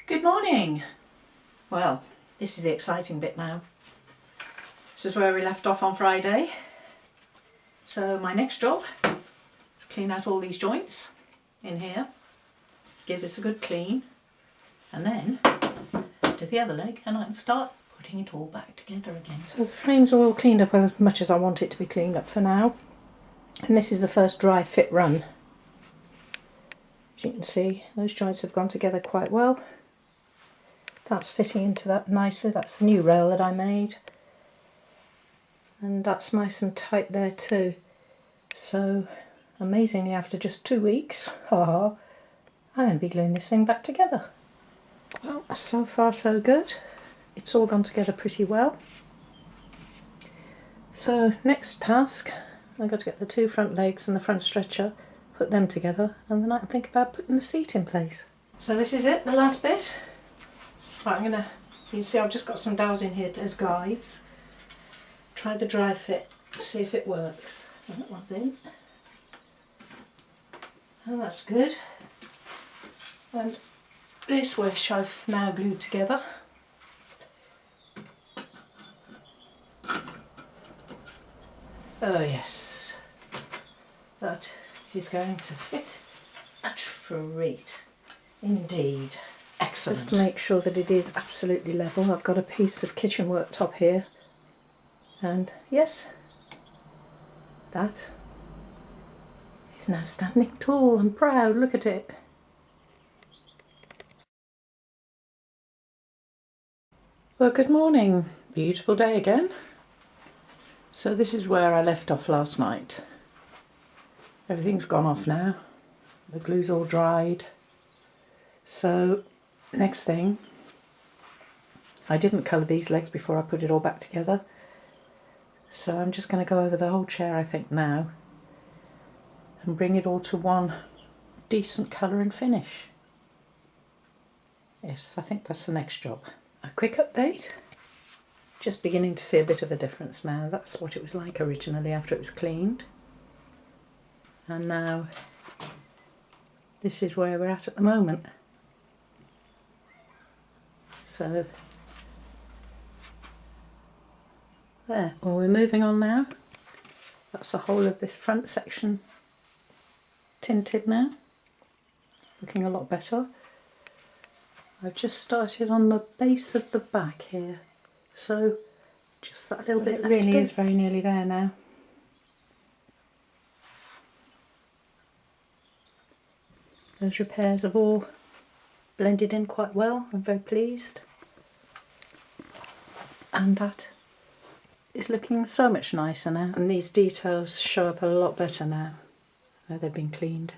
Good morning. Well, this is the exciting bit now. This is where we left off on Friday. So my next job is clean out all these joints in here, give this a good clean, and then do the other leg and I can start putting it all back together again. So the frame's all cleaned up as much as I want it to be cleaned up for now. And this is the first dry fit run. As you can see, those joints have gone together quite well. That's fitting into that nicely. That's the new rail that I made. And that's nice and tight there too. So, amazingly, after just 2 weeks, I'm going to be gluing this thing back together. Well, so far so good. It's all gone together pretty well. So, next task, I've got to get the two front legs and the front stretcher, put them together, and then I can think about putting the seat in place. So this is it, the last bit. Right, you can see I've just got some dowels in here as guides. Try the dry fit, see if it works. And that one's in. And that's good. And this wish I've now glued together. Oh yes, that is going to fit a treat indeed. Excellent. Just to make sure that it is absolutely level, I've got a piece of kitchen worktop here, and yes, that is now standing tall and proud. Look at it. Well, good morning. Beautiful day again. So this is where I left off last night. Everything's gone off now. The glue's all dried. So next thing, I didn't colour these legs before I put it all back together. So I'm just going to go over the whole chair, I think, now and bring it all to one decent colour and finish. Yes, I think that's the next job. A quick update. Just beginning to see a bit of a difference now. That's what it was like originally after it was cleaned. And now this is where we're at the moment. So there. Well, we're moving on now. That's the whole of this front section tinted now. Looking a lot better. I've just started on the base of the back here. So just that little bit left. It really is very nearly there now. Those repairs have all blended in quite well. I'm very pleased. And that is looking so much nicer now. And these details show up a lot better now. They've been cleaned.